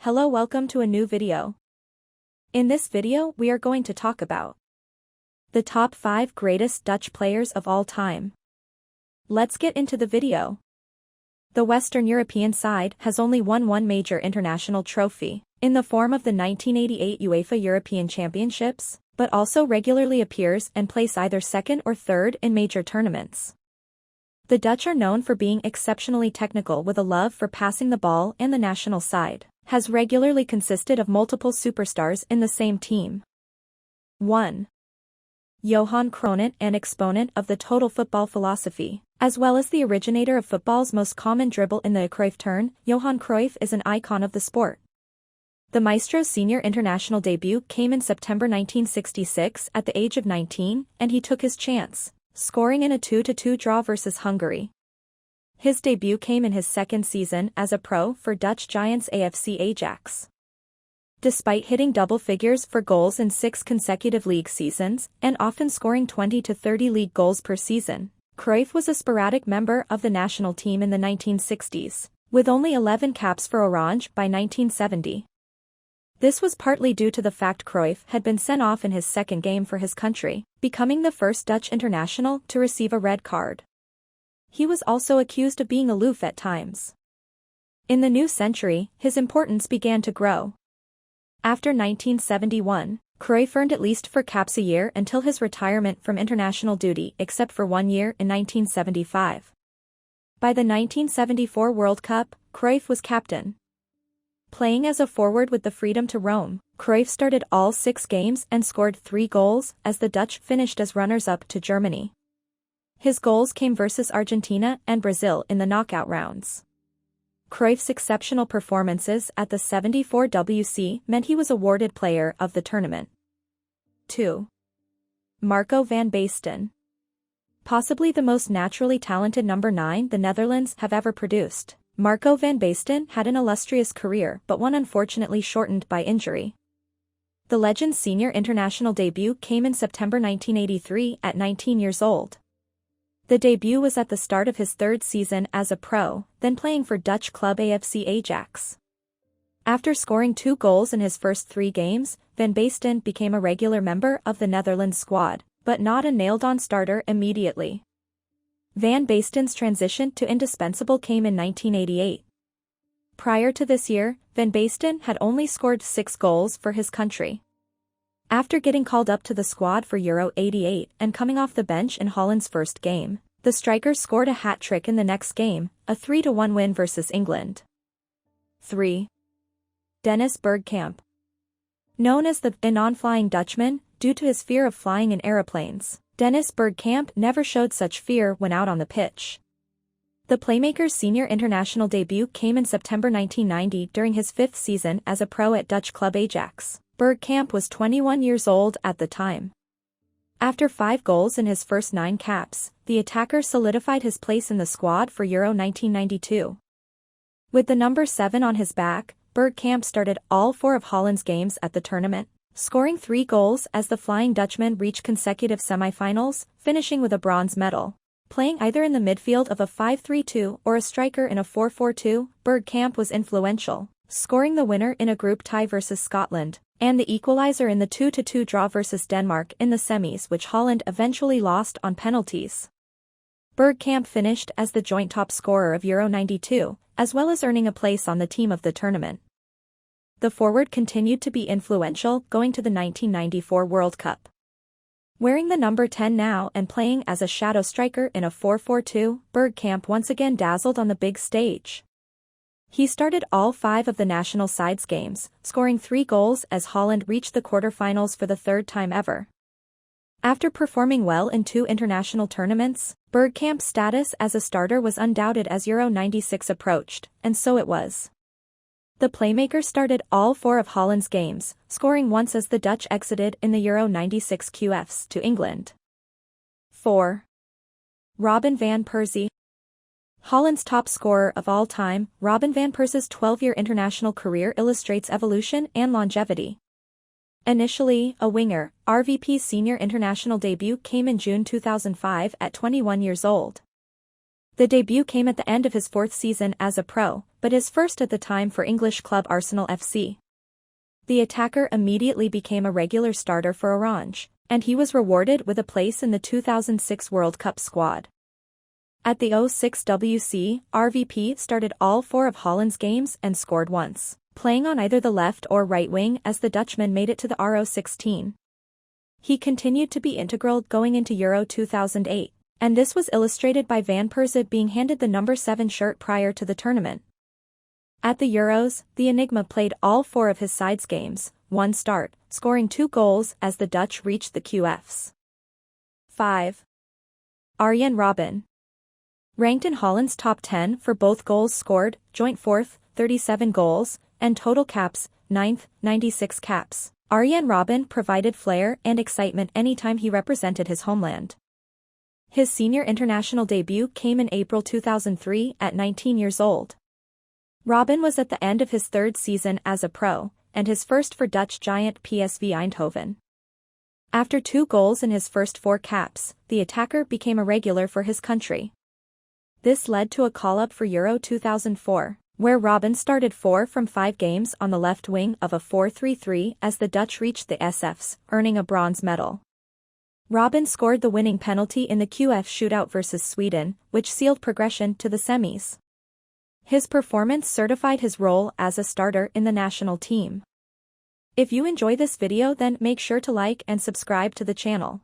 Hello, welcome to a new video. In this video we are going to talk about the top 5 greatest Dutch players of all time. Let's get into the video. The Western European side has only won one major international trophy, in the form of the 1988 UEFA European Championships, but also regularly appears and plays either second or third in major tournaments. The Dutch are known for being exceptionally technical with a love for passing the ball, and the national side has regularly consisted of multiple superstars in the same team. 1. Johan Cruyff, an exponent of the total football philosophy, as well as the originator of football's most common dribble in the Cruyff turn. Johan Cruyff is an icon of the sport. The Maestro's senior international debut came in September 1966 at the age of 19, and he took his chance, scoring in a 2-2 draw versus Hungary. His debut came in his second season as a pro for Dutch giants AFC Ajax. Despite hitting double figures for goals in 6 consecutive league seasons, and often scoring 20 to 30 league goals per season, Cruyff was a sporadic member of the national team in the 1960s, with only 11 caps for Orange by 1970. This was partly due to the fact Cruyff had been sent off in his second game for his country, becoming the first Dutch international to receive a red card. He was also accused of being aloof at times. In the new century, his importance began to grow. After 1971, Cruyff earned at least 4 caps a year until his retirement from international duty, except for 1 year in 1975. By the 1974 World Cup, Cruyff was captain. Playing as a forward with the freedom to roam, Cruyff started all 6 games and scored 3 goals as the Dutch finished as runners-up to Germany. His goals came versus Argentina and Brazil in the knockout rounds. Cruyff's exceptional performances at the 74 WC meant he was awarded Player of the Tournament. 2. Marco van Basten. Possibly the most naturally talented number 9 the Netherlands have ever produced, Marco van Basten had an illustrious career but one unfortunately shortened by injury. The legend's senior international debut came in September 1983 at 19 years old. The debut was at the start of his 3rd season as a pro, then playing for Dutch club AFC Ajax. After scoring 2 goals in his first 3 games, van Basten became a regular member of the Netherlands squad, but not a nailed-on starter immediately. Van Basten's transition to indispensable came in 1988. Prior to this year, van Basten had only scored 6 goals for his country. After getting called up to the squad for Euro '88 and coming off the bench in Holland's first game, the striker scored a hat-trick in the next game, a 3-1 win versus England. 3. Dennis Bergkamp. Known as the non-flying Dutchman, due to his fear of flying in aeroplanes, Dennis Bergkamp never showed such fear when out on the pitch. The playmaker's senior international debut came in September 1990 during his 5th season as a pro at Dutch club Ajax. Bergkamp was 21 years old at the time. After 5 goals in his first 9 caps, the attacker solidified his place in the squad for Euro 1992. With the number 7 on his back, Bergkamp started all 4 of Holland's games at the tournament, scoring 3 goals as the Flying Dutchman reached consecutive semi-finals, finishing with a bronze medal. Playing either in the midfield of a 5-3-2 or a striker in a 4-4-2, Bergkamp was influential, scoring the winner in a group tie versus Scotland, and the equalizer in the 2-2 draw versus Denmark in the semis, which Holland eventually lost on penalties. Bergkamp finished as the joint top scorer of Euro '92, as well as earning a place on the team of the tournament. The forward continued to be influential going to the 1994 World Cup. Wearing the number 10 now and playing as a shadow striker in a 4-4-2, Bergkamp once again dazzled on the big stage. He started all 5 of the national side's games, scoring 3 goals as Holland reached the quarterfinals for the 3rd time ever. After performing well in 2 international tournaments, Bergkamp's status as a starter was undoubted as Euro '96 approached, and so it was. The playmaker started all 4 of Holland's games, scoring once as the Dutch exited in the Euro '96 QFs to England. 4. Robben van Persie. Holland's top scorer of all time, Robben van Persie's 12-year international career illustrates evolution and longevity. Initially a winger, RVP's senior international debut came in June 2005 at 21 years old. The debut came at the end of his fourth season as a pro, but his first at the time for English club Arsenal FC. The attacker immediately became a regular starter for Orange, and he was rewarded with a place in the 2006 World Cup squad. At the 06 WC, RVP started all 4 of Holland's games and scored once, playing on either the left or right wing as the Dutchman made it to the Euro 16. He continued to be integral going into Euro 2008, and this was illustrated by Van Persie being handed the number 7 shirt prior to the tournament. At the Euros, the Enigma played all 4 of his side's games, one start, scoring 2 goals as the Dutch reached the QFs. 5. Arjen Robben. Ranked in Holland's top 10 for both goals scored, joint 4th, 37 goals, and total caps, 9th, 96 caps, Arjen Robben provided flair and excitement anytime he represented his homeland. His senior international debut came in April 2003 at 19 years old. Robben was at the end of his 3rd season as a pro, and his first for Dutch giant PSV Eindhoven. After 2 goals in his first 4 caps, the attacker became a regular for his country. This led to a call-up for Euro 2004, where Robben started 4 from 5 games on the left wing of a 4-3-3 as the Dutch reached the SFs, earning a bronze medal. Robben scored the winning penalty in the QF shootout versus Sweden, which sealed progression to the semis. His performance certified his role as a starter in the national team. If you enjoy this video, then make sure to like and subscribe to the channel.